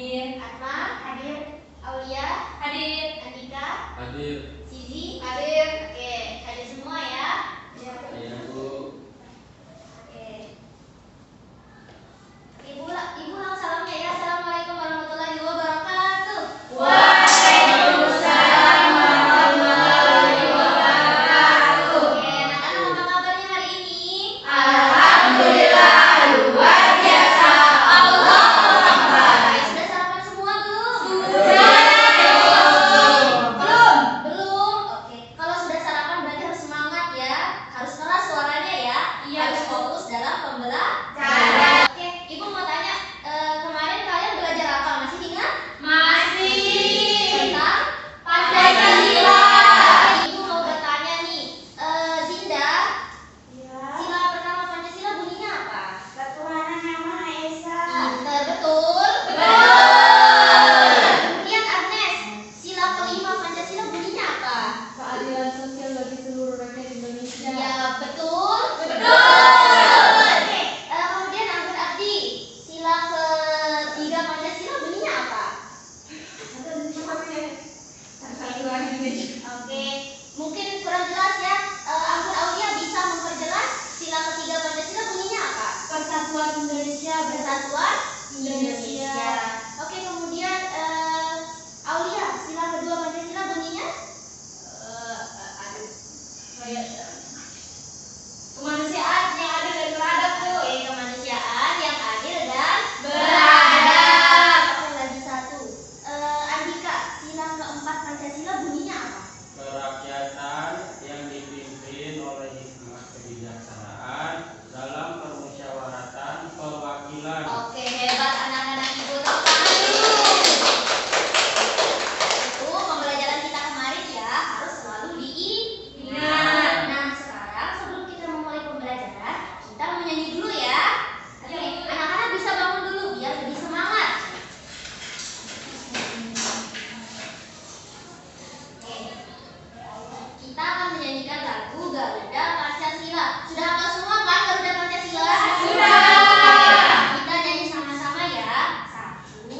Hadir. Atma? Hadir. Aulia? Hadir. Andika? Hadir. Sizi? Hadir. Oke, hadir semua ya. Iya, Bu. Oke. Ibu langsung salamnya ya. Assalamualaikum warahmatullahi wabarakatuh. Waalaikumsalam warahmatullahi wabarakatuh. Oke, anak-anak apa kabarnya hari ini? Alhamdulillah luar biasa. Allahu Akbar. Sudah sarapan semua belum? Belum. Belum? Oke. Kalau sudah sarapan berarti harus semangat ya. Harus keras suaranya ya. Iya, Harus betul. fokus dalam pembelajaran. Cara. Oke, Ibu mau tanya kemarin kalian belajar apa? Masih ingat? Masih. Tentang Pancasila. Ibu mau bertanya nih, Zinda, Ya. sila pertama Pancasila bunyinya apa? Ketuhanan yang Maha Esa. Pinter, betul. Betul. Kemudian Agnes, sila kelima Pancasila bunyinya apa? Keadilan sosial bagi seluruh rakyat Indonesia. Ya, betul. Betul. Oke, kemudian Anggun Abdi, sila ketiga Pancasila bunyinya apa? Oke, mungkin kurang jelas ya. Anggun Aulia bisa memperjelas sila ketiga Pancasila bunyinya apa? Persatuan Indonesia. Persatuan Indonesia. Oke, kemudian Aulia, sila kedua Pancasila bunyinya? Kemanusiaan yang adil dan beradab, Bu. Kemanusiaan yang adil dan Beradab. Oke, lagi satu. Andika, sila keempat Pancasila bunyinya apa? Kerakyatan yang dipimpin oleh hikmah kebijaksanaan dalam permusyawaratan perwakilan. Oke, hebat anak-anak Ibu, tepuk tangan dulu. Itu pembelajaran kita kemarin ya, harus selalu diingat. Nah, sekarang sebelum kita memulai pembelajaran, kita menyanyi dulu ya. Oke, anak-anak bisa bangun dulu biar lebih semangat. Oke, kita akan menyanyikan lagu Garuda Pancasila. Sudah hafal semua kan Garuda Pancasila? Sudah. Kita nyanyi sama-sama ya. 1, 2,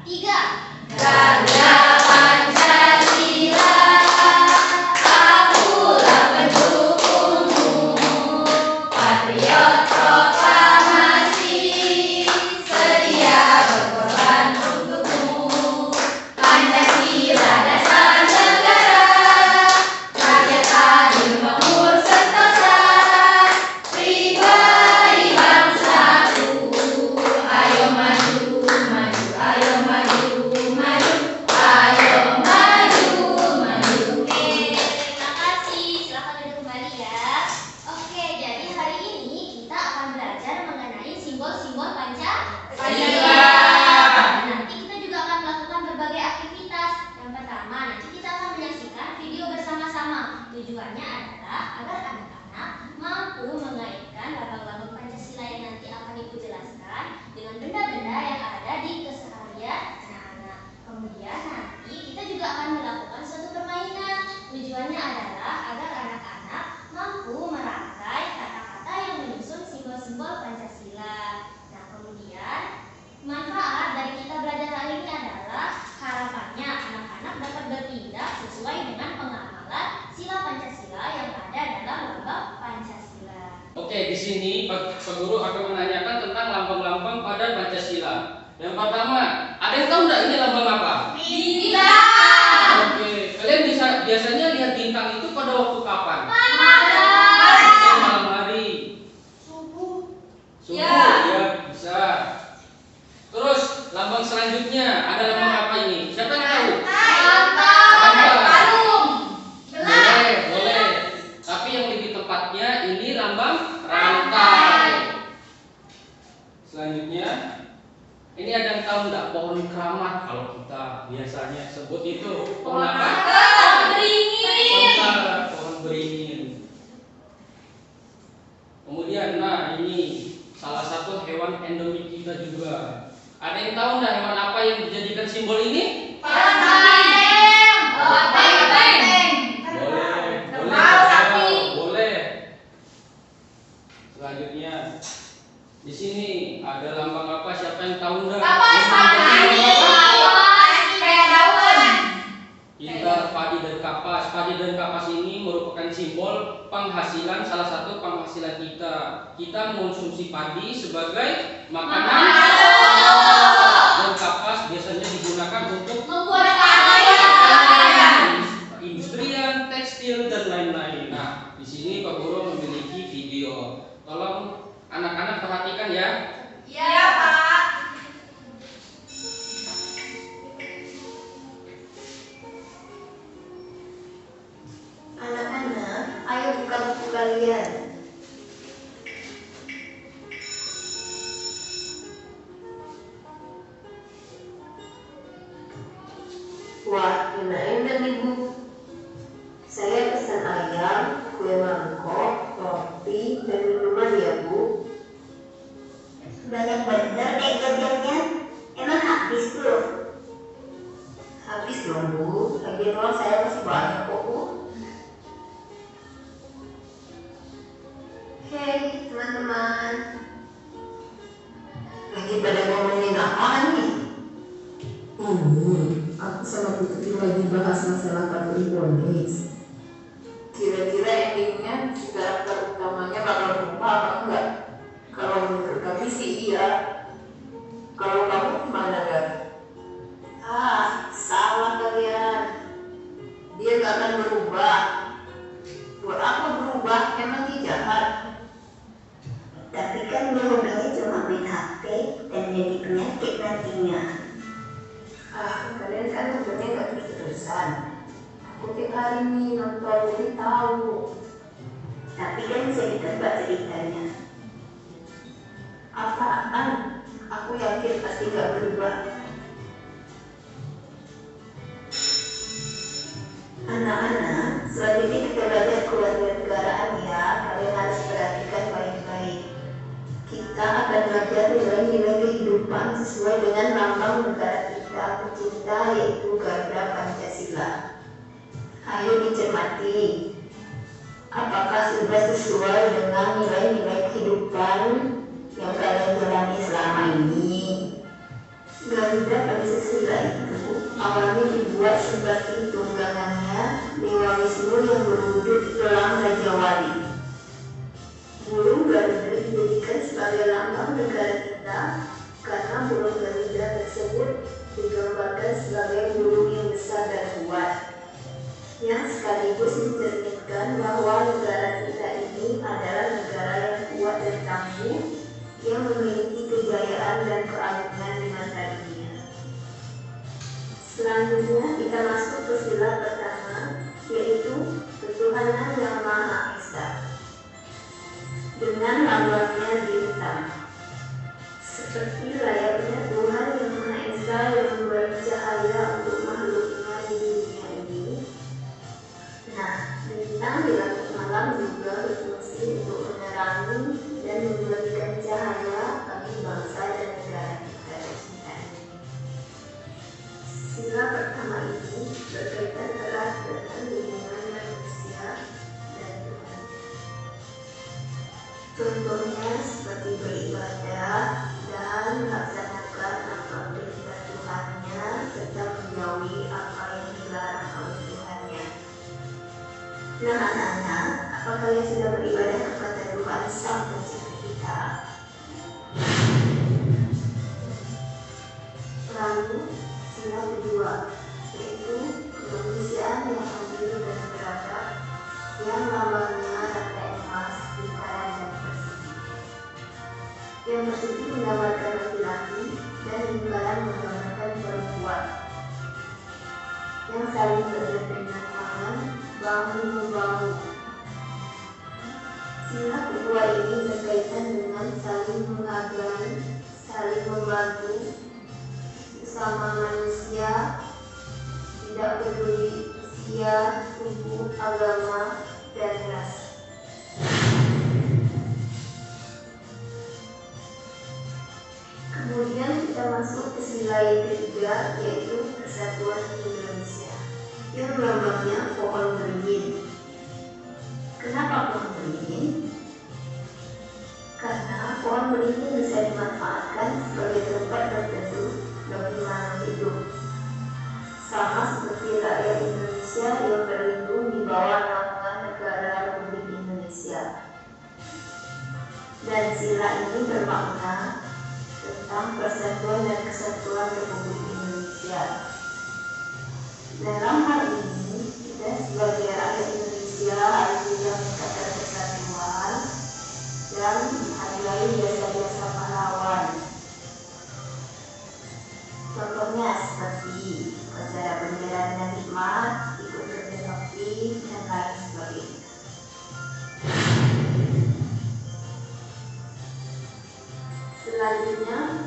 3. Garuda Pancasila, akulah pendukungmu, patriot proklamasi, sedia berkorban untukmu. Pancasila dasar negara, rakyat adil makmur sentosa, pribadi bangsaku. Ayo maju, maju, ayo maju, maju, ayo maju, maju. Oke, terima kasih. Silakan duduk kembali ya. Oke, jadi hari ini kita akan belajar mengenai simbol-simbol Pancasila. Nanti kita juga akan melakukan berbagai aktivitas. Yang pertama, nanti kita akan menyaksikan video bersama-sama. Tujuannya adalah agar anak-anak mampu mengaitkan lambang-lambang Pancasila yang nanti akan Ibu jelaskan dengan benda-benda yang ada di keseharian anak-anak. Kemudian nanti kita juga akan melakukan suatu permainan. Tujuannya adalah agar anak-anak mampu merangkai kata-kata yang menyusun simbol-simbol Pancasila. Nah, kemudian manfaat dari kita belajar hari ini adalah harapannya anak-anak dapat bertindak sesuai dengan pengamalan sila Pancasila yang ada dalam lambang Pancasila. Oke, di sini Pak Guru akan menanyakan tentang lambang-lambang pada Pancasila. Yang pertama, ada yang tahu nggak ini lambang apa? Bintang. Oke, kalian biasanya lihat bintang itu pada waktu kapan? Malam. Malam hari. Subuh. Subuh, Ya. ya bisa. Terus lambang selanjutnya ada lambang apa ini? Siapa yang tahu? Kalung. Boleh, boleh. Tapi yang lebih tepatnya ini lambang rantai. Selanjutnya, ini ada yang tahu nggak pohon keramat? Kalau kita biasanya sebut itu pohon apa? Beringin. Pohon beringin. Kemudian, nah ini salah satu hewan endemik kita juga. Ada yang tahu nggak hewan apa yang dijadikan simbol ini? Benteng. Benteng. Boleh, Kerbau, sapi. boleh. Selanjutnya, di sini ada lambang apa? Siapa yang tahu nggak? Kapas. simbol penghasilan, salah satu penghasilan kita. Kita mengonsumsi padi sebagai makanan dan kapas biasanya digunakan untuk Membuat karya. industrian, tekstil dan lain-lain. Nah, di sini Pak Guru memiliki video. Tolong anak-anak perhatikan ya. Iya, Pak. Anak-anak, ayo buka buku kalian. Wah, enak-enak nih Bu. Saya pesan ayam, kue mangkok, roti, dan minuman ya Bu. Banyak bener deh jajannya. Emang habis belum? Habis dong Bu, lagi uang saya masih banyak kok Bu. Hei teman-teman, lagi pada ngomongin apaan nih? Aku sama Putri lagi bahas masalah kartu Indonesia. Kira-kira endingnya si karakter utamanya bakal berubah apa enggak? Kalau menurut kami sih iya. Kalau kamu gimana Gar? Salah kalian. Dia gak akan berubah. Buat apa berubah? Emang dia jahat? Tapi kan dia hobinya cuma main HP dan jadi penyakit nantinya. Kalian kan sebenarnya gak terus-terusan. Aku tiap hari nih nonton jadi tahu. Tapi kan bisa ditebak ceritanya. Apaan? Aku yakin pasti gak berubah. Anak-anak, selanjutnya kita belajar kewarganegaraan ya. Kalian harus perhatikan baik-baik. Kita akan belajar nilai-nilai kehidupan sesuai dengan lambang negara kita tercinta, yaitu Garuda Pancasila. Ayo dicermati. Apakah sudah sesuai dengan nilai-nilai kehidupan yang kalian jalani selama ini? Garuda Pancasila itu awalnya dibuat sebagai tunggangannya Dewa Wisnu yang berwujud gelang Raja Wali. Burung Garuda dijadikan sebagai lambang negara kita karena burung Garuda tersebut digambarkan sebagai burung yang besar dan kuat, yang sekaligus mencerminkan bahwa negara kita ini adalah negara yang kuat dan tangguh, yang memiliki kejayaan dan keagungan di mata dunia. Selanjutnya kita masuk ke sila pertama, yaitu ketuhanan yang Maha Esa. Dengan lambangnya bintang, seperti layaknya Tuhan yang Maha Esa yang memberi cahaya untuk makhluknya di dunia ini. Nah, bintang di langit malam juga berfungsi untuk menerangi dan memberikan cahaya bagi bangsa dan negara kita tercinta. Sila pertama ini berkaitan erat dengan hubungan manusia dan Tuhan. Contohnya seperti beribadah dan melaksanakan apa perintah Tuhannya serta menjauhi apa yang dilarang oleh Tuhannya. Nah anak-anak, apa kalian sudah beribadah kepada Tuhan Sang Pencipta kita? Lalu sila kedua, yaitu kemanusiaan yang adil dan beradab, yang lambangnya rantai emas, lingkaran dan persegi. Yang persegi menggambarkan laki-laki dan lingkaran menggambarkan perempuan, yang saling bergandengan tangan, bahu-membahu. Sila kedua ini berkaitan dengan saling menghargai, saling membantu sesama manusia, tidak peduli usia, suku, agama, dan ras. Kemudian kita masuk ke sila yang ketiga, yaitu Persatuan Indonesia, yang lambangnya pohon beringin. Kenapa pohon beringin? Karena pohon beringin bisa dimanfaatkan sebagai tempat berteduh bagi makhluk hidup, sama seperti rakyat Indonesia yang berlindung di bawah naungan negara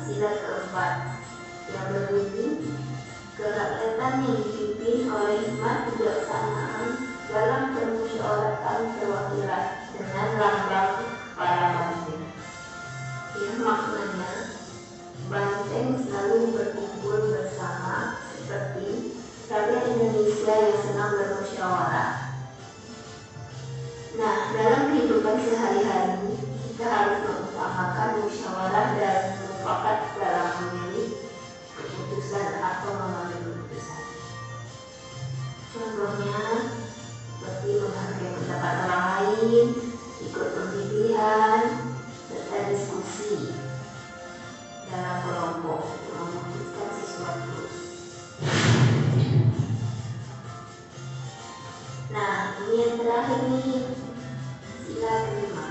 sila keempat yang berbunyi kerakyatan yang dipimpin oleh hikmat kebijaksanaan dalam permusyawaratan perwakilan dengan lambang kepala banteng. Yang maknanya banteng selalu berkumpul bersama seperti rakyat Indonesia yang senang bermusyawarah. Nah, dalam kehidupan sehari-hari kita harus mengutamakan musyawarah dan mufakat dalam memilih keputusan atau mengambil keputusan. Contohnya seperti menghargai pendapat orang lain, ikut pemilihan, serta diskusi dalam kelompok untuk memutuskan sesuatu. Nah, ini yang terakhir nih, sila kelima.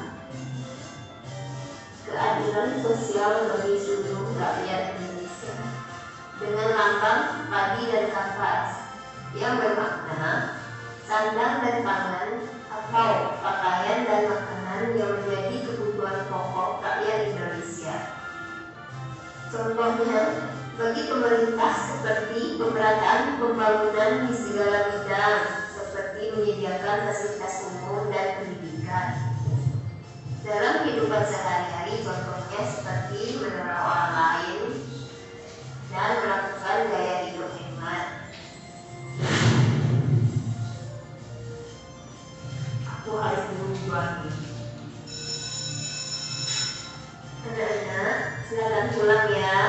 Keadilan sosial bagi seluruh rakyat Indonesia dengan lambang padi dan kapas yang bermakna sandang dan pangan atau pakaian dan makanan yang menjadi kebutuhan pokok rakyat Indonesia. Contohnya bagi pemerintah seperti pemerataan pembangunan di segala bidang seperti menyediakan fasilitas umum dan pendidikan. Dalam kehidupan sehari-hari contohnya seperti menolong orang lain dan melakukan gaya hidup hemat. Aku harus berubah nih. Anak-anak, silakan pulang ya.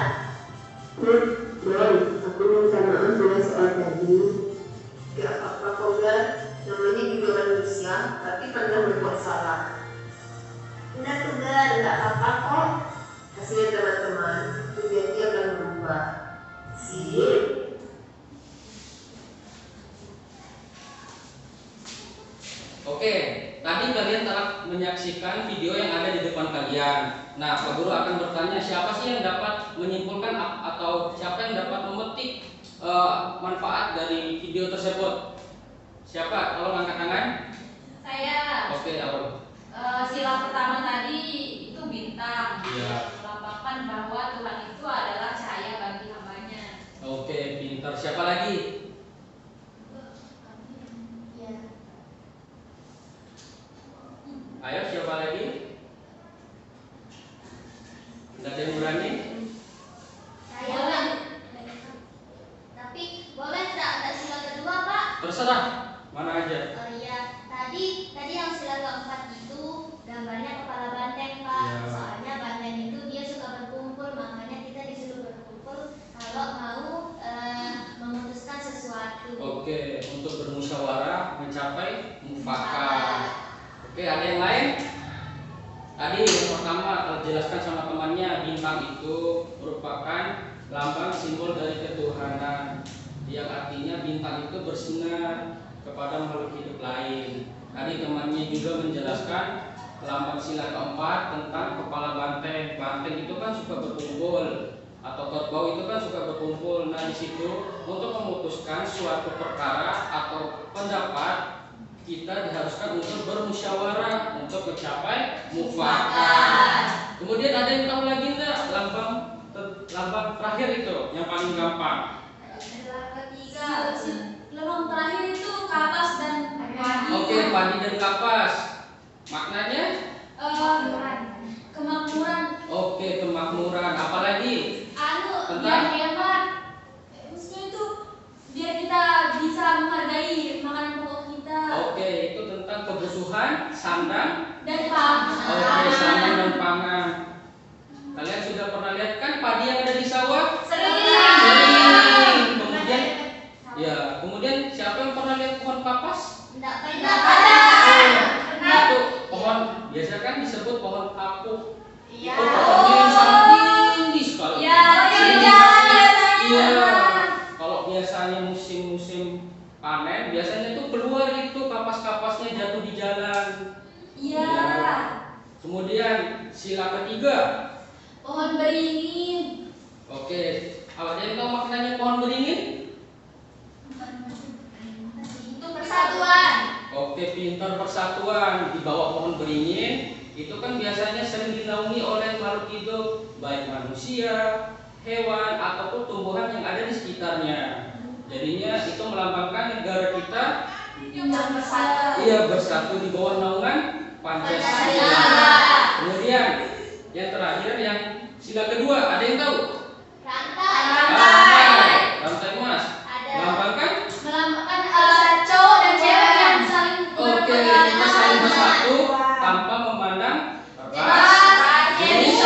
Aku minta maaf dengan soal tadi. Gak apa-apa kok, udah. Namanya juga manusia, tapi pernah berbuat salah. Benar tuh, gak apa-apa kok. Kasih teman-teman, itu janji akan berubah. Sip. Oke, tadi kalian telah menyaksikan video yang ada di depan kalian. Nah, Pak Guru akan bertanya siapa sih yang dapat menyimpulkan atau siapa yang dapat memetik manfaat dari video tersebut? Siapa? Tolong angkat tangan. Saya. Oke, apa? Sila pertama tadi itu bintang. Iya. Melambangkan bahwa Tuhan itu adalah cahaya bagi hambanya. Oke, pintar. Siapa lagi? Ya. Ayo, siapa lagi? Tidak ada yang berani? Saya Pak. Tapi boleh tidak sila kedua Pak? Terserah, mana aja. Oh iya, tadi yang sila keempat itu gambarnya kepala banteng Pak. Ya. Soalnya banteng itu dia suka berkumpul, makanya kita disuruh berkumpul kalau mau memutuskan sesuatu. Oke, untuk bermusyawarah mencapai mufakat. Oke, ada yang lain? Tadi yang pertama dijelaskan sama temannya, bintang itu merupakan lambang simbol dari ketuhanan, yang artinya bintang itu bersinar kepada makhluk hidup lain. Tadi temannya juga menjelaskan lambang sila keempat tentang kepala banteng. Banteng itu kan suka berkumpul, atau kerbau itu kan suka berkumpul. Nah, di situ untuk memutuskan suatu perkara atau pendapat kita diharuskan untuk bermusyawarah untuk mencapai mufakat. Kemudian ada yang tahu lagi enggak lambang terakhir itu yang paling gampang? Ketiga, lambang terakhir itu kapas dan padi. Oke, padi dan kapas. Maknanya? Kemakmuran. Oke, kemakmuran. Apalagi? Biar hemat. Maksudnya itu biar kita bisa menghargai makanan pokok kita. Oke, itu tentang kebutuhan sandang Dan pangan. Oke, sandang dan pangan. Kalian sudah pernah lihat kan padi yang ada di sawah? Sering. Kemudian siapa yang pernah lihat pohon kapas? Tidak Tidak pernah. Itu pohon biasa kan disebut pohon kapuk. Iya. Itu pohonnya yang sangat tinggi sekali. Iya, jalan. Iya. Kalau biasanya musim-musim panen, biasanya itu keluar itu kapas-kapasnya jatuh di jalan. Iya. Kemudian sila ketiga. Pohon beringin. Oke, ada yang tahu maknanya pohon beringin? Itu persatuan. Oke, pintar, persatuan. Di bawah pohon beringin itu kan biasanya sering dinaungi oleh makhluk hidup, baik manusia, hewan ataupun tumbuhan yang ada di sekitarnya. Jadinya itu melambangkan negara kita bersatu di bawah naungan Pancasila. Kemudian yang terakhir yang sila kedua, ada yang tahu? Rantai Mas. Melambangkan? Melambangkan cowok dan cewek yang saling Oke, berpegangan. kita saling bersatu tanpa memandang Ras, jenis.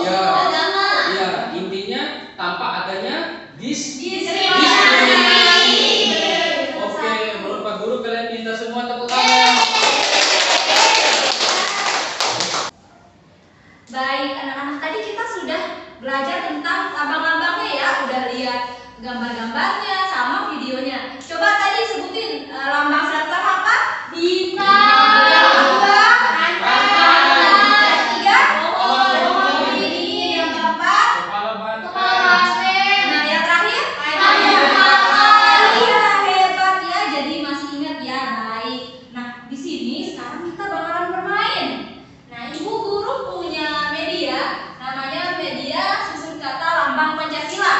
Ya, agama. ya, intinya tanpa adanya Diskriminasi. Oke, menurut Pak Guru kalian minta semua tepuk tangan. Baik, anak-anak, tadi kita sudah belajar tentang lambang-lambangnya ya, udah lihat gambar-gambarnya sama videonya. Coba tadi sebutin lambang sila pertama apa? Bintang. Yang kedua, rantai. Yang ketiga, pohon beringin. Yang keempat, Kepala banteng. nah yang terakhir, ayam bakar. Iya, hebat ya. Jadi masih ingat ya, baik. Nah, di sini sekarang kita bakalan bermain. Nah, Ibu Guru punya media, namanya media susun kata lambang Pancasila.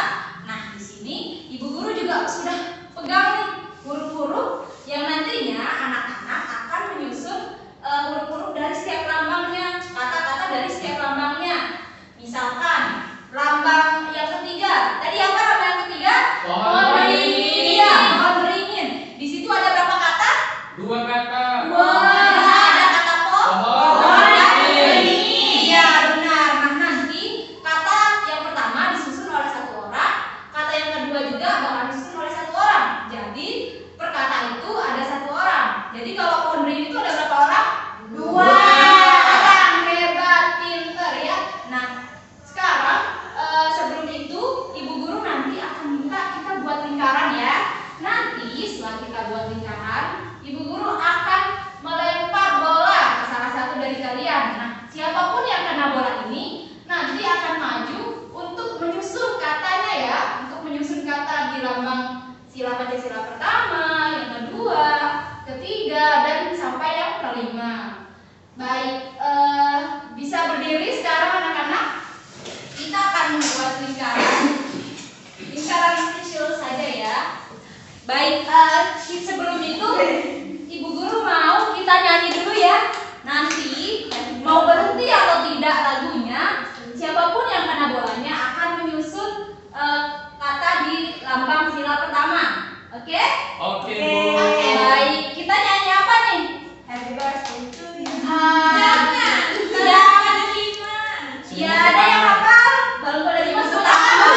Nah, di sini Ibu Guru juga sudah pegang nih huruf-huruf yang nantinya anak-anak akan menyusun huruf-huruf dari setiap lambangnya, kata-kata dari setiap lambangnya. Misalkan lambang yang ketiga, tadi apa lambang yang ketiga? Pohon beringin. Iya, pohon beringin. Di situ ada berapa kata? 2 kata. Ada kata Pohon beringin. Iya, benar. Nah, nanti kata yang pertama disusun oleh satu orang, kata yang kedua juga bakal disusun oleh satu orang. Jadi, per kata itu ada satu orang. Jadi, kalau pohon beringin itu ada berapa orang? 2 orang. Hebat, pinter ya. Nah, sekarang sebelum itu Ibu Guru nanti akan minta kita buat lingkaran ya. Nanti setelah kita buat lingkaran, Ibu Guru akan melempar bola ke salah satu dari kalian. Nah, siapapun yang kena bola ini nanti akan maju untuk menyusun katanya ya, untuk menyusun kata di lambang sila Pancasila pertama, yang kedua, ketiga, dan sampai yang kelima. Baik, bisa berdiri sekarang anak-anak. Kita akan membuat lingkaran kecil saja ya. Baik, sebelum itu Ibu Guru mau kita nyanyi dulu ya. Nanti mau berhenti atau tidak lagunya, siapapun yang kena bolanya akan menyusun kata di lambang sila pertama. Oke? Oke, Bu. Oke, baik. Kita nyanyi apa nih? Happy birthday to you. Jangan. Ya, ada yang hafal? Baru pada dimasuk tangan.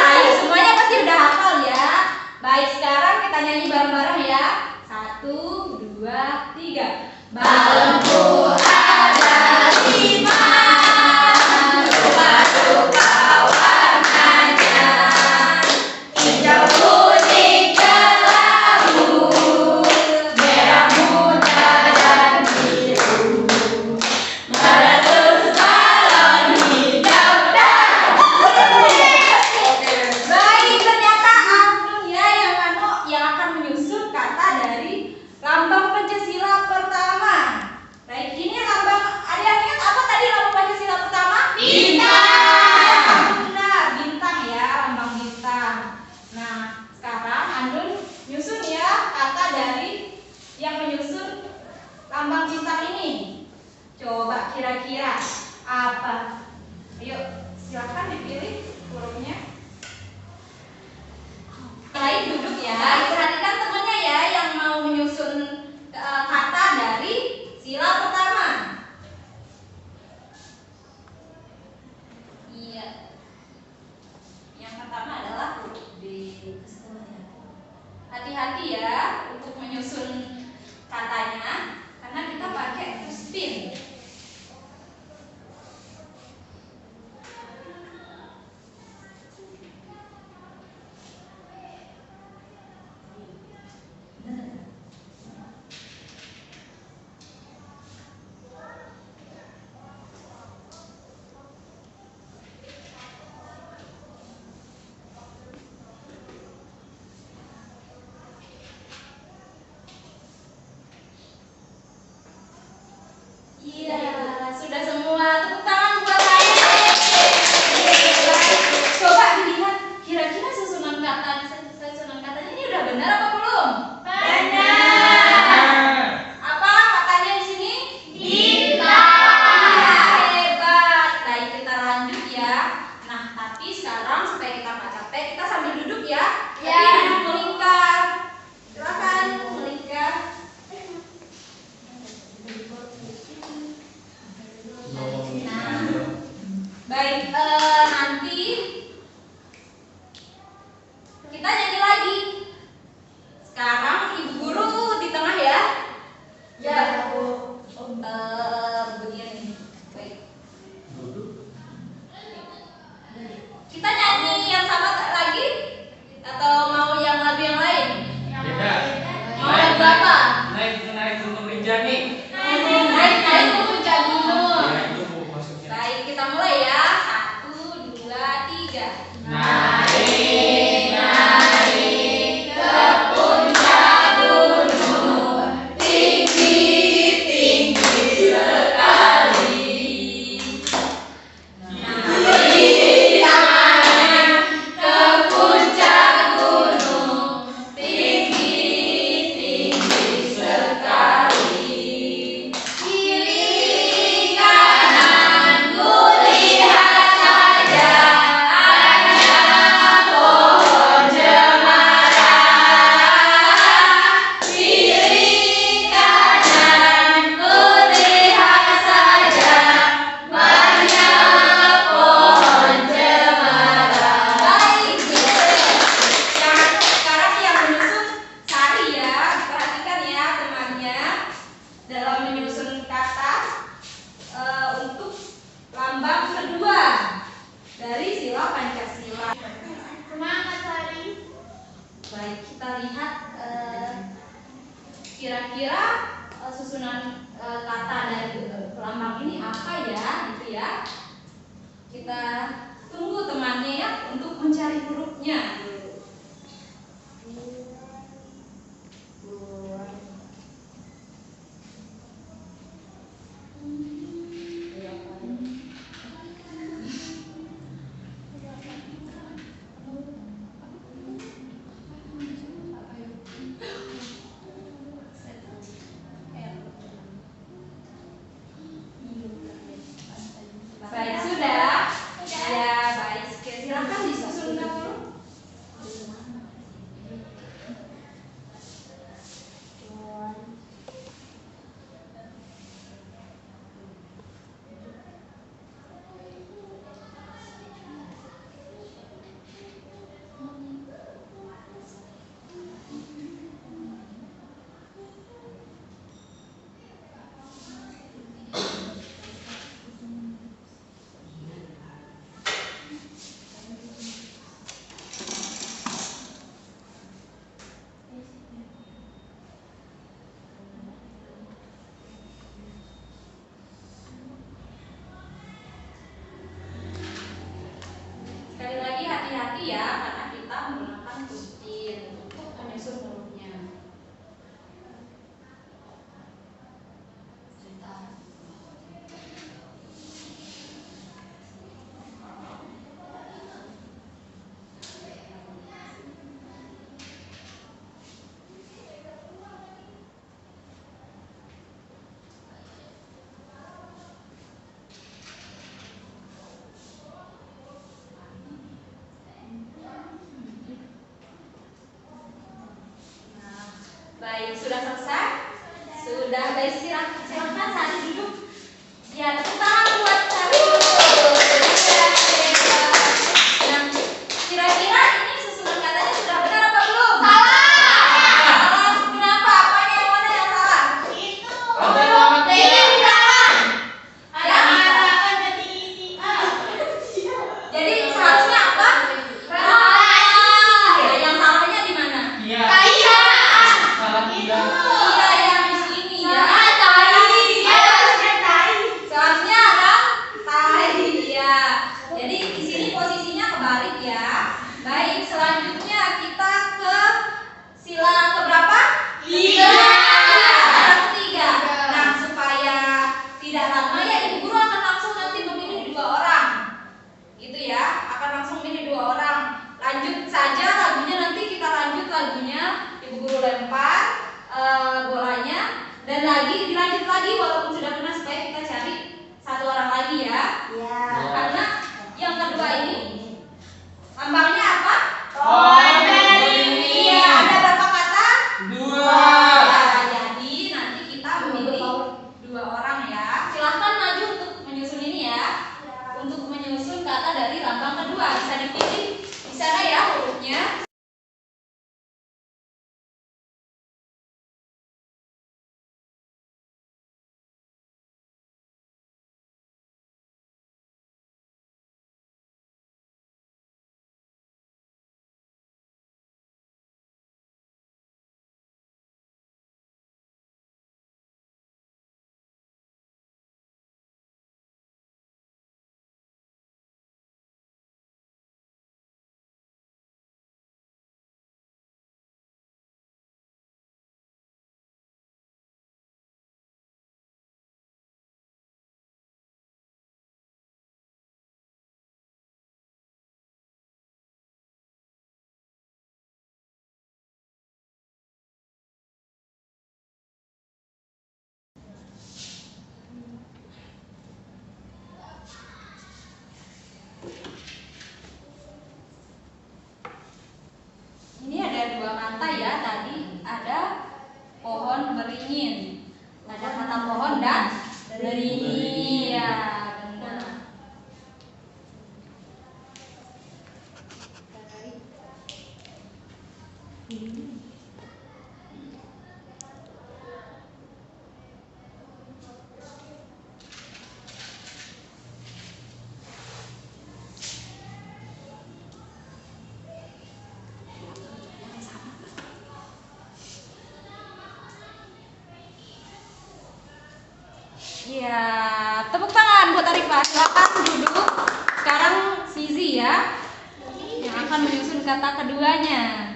Baik, semuanya pasti udah hafal ya. Baik, sekarang kita nyanyi bareng-bareng ya. nggak capek, kita sambil duduk ya. Ya. Tapi duduk melingkar. Silakan melingkar. Baik, nanti kita nyanyi lagi. Sekarang ibu guru di tengah ya. Ya. Begini. Baik. Kita nyanyi yang sama lagi atau mau yang lagu yang lain? Beda. Mau lagu apa? Naik Gunung Rinjani. Naik ke puncak gunung. Naik dulu maksudnya. Baik, kita mulai ya. 1, 2, 3. Naik, naik ke puncak gunung, tinggi, tinggi sekali. Naik ke puncak gunung, tinggi, tinggi sekali. Kiri kanan kulihat saja, hanya pohon cemara. Kiri kanan kulihat saja, banyak pohon cemara. Baik, sekarang yang menyusun Sari ya, perhatikan ya temannya dalam menyusun kata untuk lambang kedua dari sila Pancasila. Semangat Sari. Baik, kita lihat kira-kira susunan kata dari lambang ini apa ya, gitu ya. Kita tunggu temannya ya untuk mencari hurufnya. Baik, sudah? Ya, baik. Oke, silakan disusunkan dulu. Sekali lagi hati-hati ya, karena kita menggunakan kustin untuk menyusun hurufnya. Baik, sudah selesai? Sudah, baik, silakan Sari duduk. Ya, tepuk tangan buat Sari. Nah, kira-kira ini susunan katanya sudah benar apa belum? Salah. Kenapa? Apanya yang mana yang salah? Itu. Ada alamat T di belakang. Ada Yang mana? harapan jadi isi A. Jadi seharusnya apa? Ya, yang salahnya di mana? Iya. Iya. Salah tidak. Iya, yang di sini ya. Seharusnya ada tai ya. Jadi di sini posisinya kebalik ya. Baik, selanjutnya kita ke sila keberapa? Tiga. Ketiga. Nah, supaya tidak lama ya, ibu guru akan langsung nanti memilih 2 orang. Gitu ya, akan langsung memilih 2 orang. Lanjut saja lagunya, nanti kita lanjut lagunya. Ibu guru lempar bolanya dan dilanjut lagi walaupun sudah kena, supaya kita cari 1 orang lagi ya. Ya. Karena yang kedua ini lambangnya Ya, tepuk tangan buat Arifah. Silakan duduk. Sekarang Sizi ya, yang akan menyusun kata keduanya.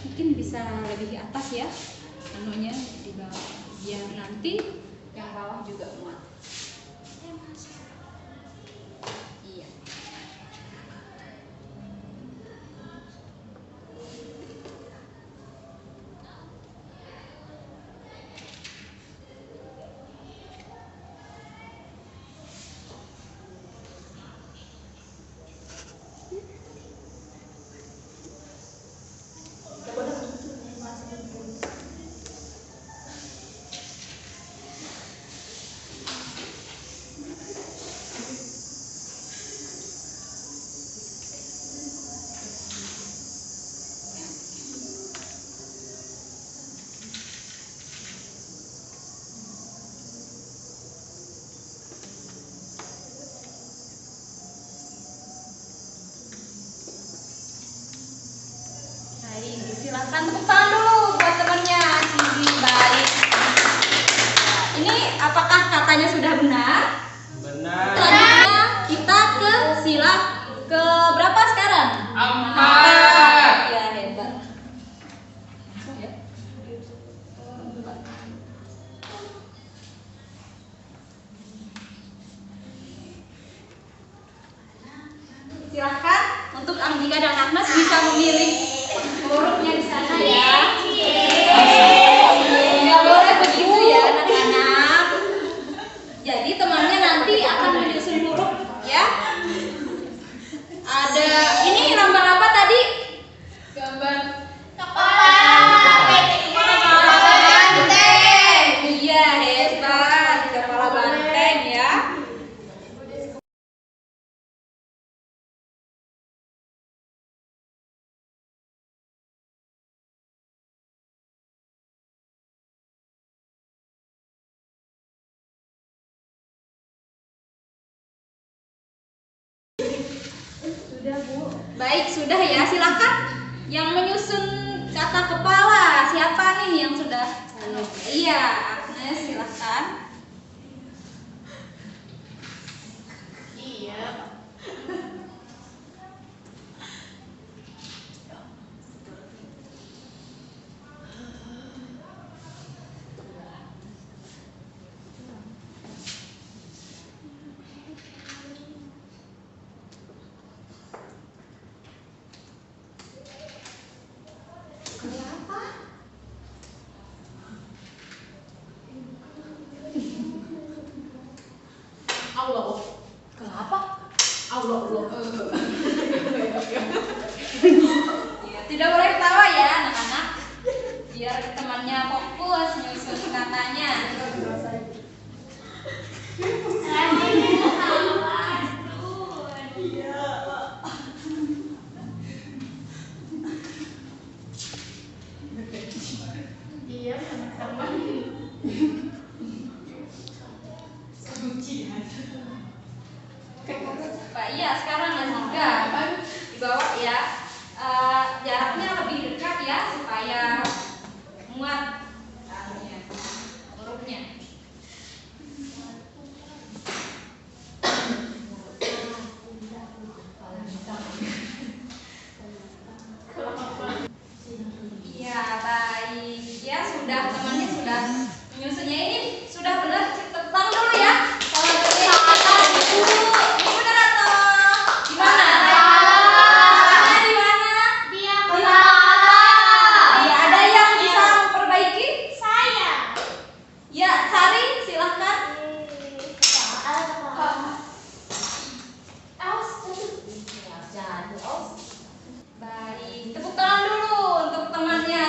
Mungkin bisa lebih di atas ya, anunya di bawah, biar nanti yang bawah juga muat. Iya. Baik, silakan tepuk tangan dulu buat temannya Sizi. Baik. Ini apakah katanya sudah benar? Benar. Selanjutnya kita ke sila ke berapa sekarang? 4. Ya, hebat. Silahkan untuk Anggika dan Agnes bisa memilih hurufnya di sana ya. Nggak boleh begitu ya anak-anak. Jadi temannya nanti akan menyusun huruf ya. Ada ini gambar apa tadi? Gambar kepala banteng. Iya, hebat, kepala banteng ya. Sudah, Bu. Baik, sudah ya. Silakan yang menyusun kata kepala. Siapa nih yang sudah? Iya, Agnes, silakan. Iya. Allah. Kenapa? Allah. Ya, tidak boleh ketawa ya anak-anak. Biar temannya fokus nyusun katanya. Iya, sama-sama. Pak, iya sekarang Anggika dibawa ya. Jaraknya lebih dekat ya supaya muat hurufnya. Iya, baik. Ya sudah, temannya sudah menyusunnya ini sudah benar. Tepuk tangan dulu ya. Kalau benar kata itu ini benar atau gimana? Salahnya di mana? Dia Iya, ada yang bisa memperbaiki? saya. Ya, Sari, silahkan. Baik, tepuk tangan dulu untuk temannya.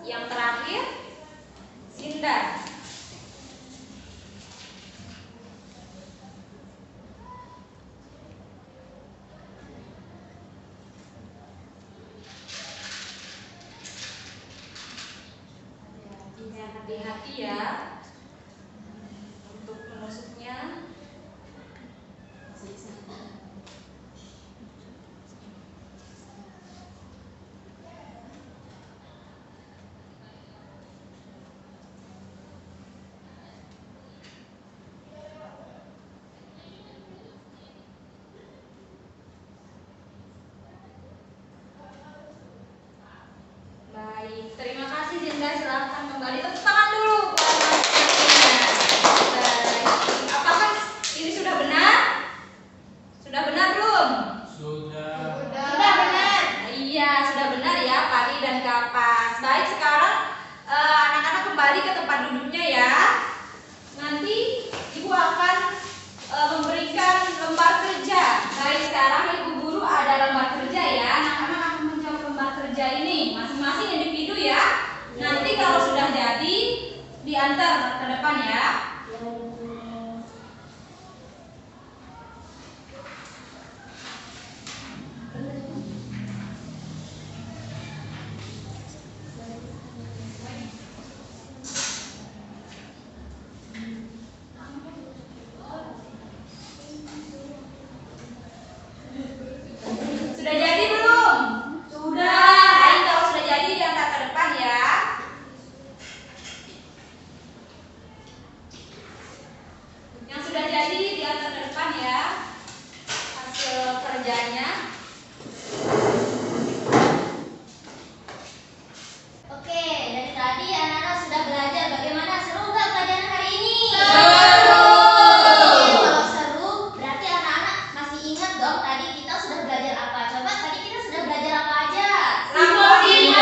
Yang terakhir, Sinda. Hati-hati ya untuk menusuknya. Baik, terima kasih Zinda. Silahkan kembali, tepuk tangan dulu. Baik, apakah ini sudah benar? Sudah benar belum? Sudah. Sudah benar. Iya, sudah benar ya, Pari dan Kapas. Baik, sekarang anak-anak kembali ke tempat duduknya ya. Nanti Ibu akan memberikan lembar kerja. Baik, sekarang Ibu Guru ada lembar kerja ya. Anak-anak akan menjawab lembar kerja ini masing-masing individu ya. Nanti kalau sudah jadi diantar ke depan ya. Sudah jadi belum? Sudah. Baik, kalau sudah jadi diantar ke depan ya. Yang sudah jadi diantar ke depan ya. Hasil kerjanya. Oke, dari tadi anak-anak sudah belajar. Bagaimana, seru nggak pelajaran hari ini? Seru. Oke, kalau seru berarti anak-anak masih ingat dong tadi kita sudah belajar apa? Coba tadi kita sudah belajar apa aja? Lamborghini.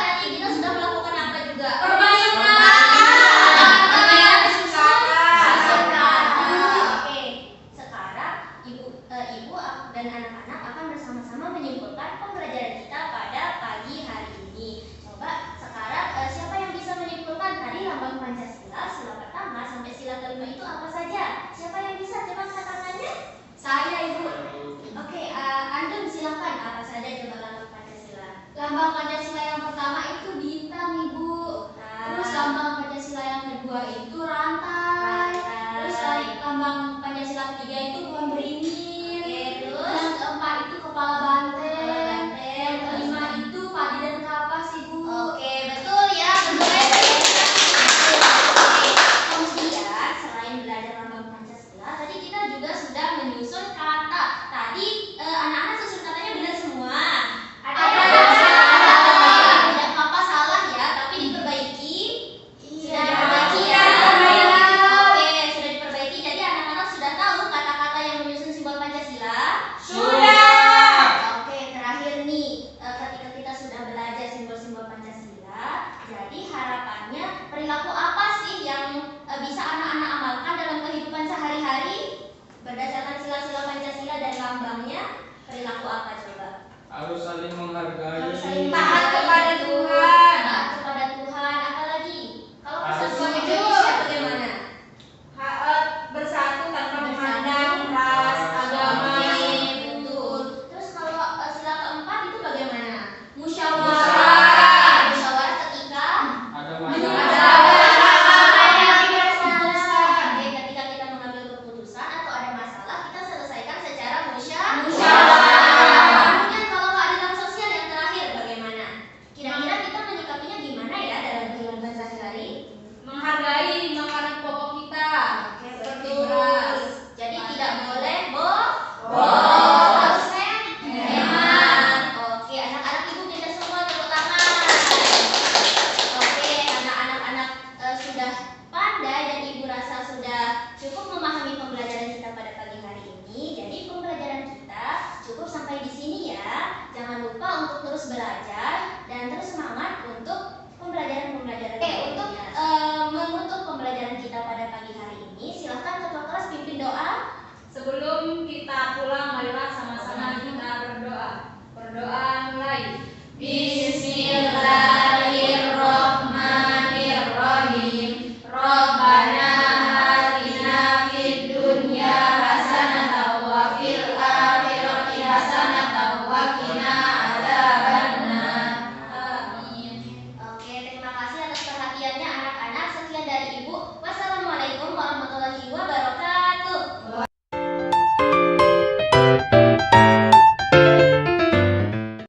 Tadi kita sudah melakukan apa juga? Permainan. Oke, sekarang ibu dan anak-anak akan bersama-sama menyimpulkan pembelajaran kita pada pagi hari ini. Coba sekarang siapa yang bisa menyimpulkan tadi lambang Pancasila, sila pertama sampai sila kelima itu apa saja? Siapa yang bisa? Coba angkat tangannya. Saya, Ibu. Oke, Andum silakan. Apa saja coba lambang Pancasila? Lambang Pancasila yang pertama itu bintang, Ibu. Terus lambang Pancasila yang kedua itu rantai. Terus lambang Pancasila ketiga itu pohon beringin. Terus yang keempat itu kepala banteng. Yang kelima itu padi dan kapas, Ibu. Oke, betul ya. Kemudian selain belajar lambang Pancasila, tadi kita juga sudah menyusun kata. Tadi anak-anak susun katanya benar semua. Ada yang salah. Tidak apa-apa salah ya, tapi diperbaiki. Sudah diperbaiki ya. Oke, sudah diperbaiki. Jadi anak-anak sudah tahu kata-kata yang menyusun simbol Pancasila. Sudah. Oke, terakhir nih, ketika kita sudah belajar simbol-simbol Pancasila, jadi harapannya perilaku apa sih yang bisa anak-anak amalkan dalam kehidupan sehari-hari berdasarkan sila-sila Pancasila dan lambangnya? Perilaku apa coba? Harus saling menghargai. Harus saling Taat kepada Tuhan.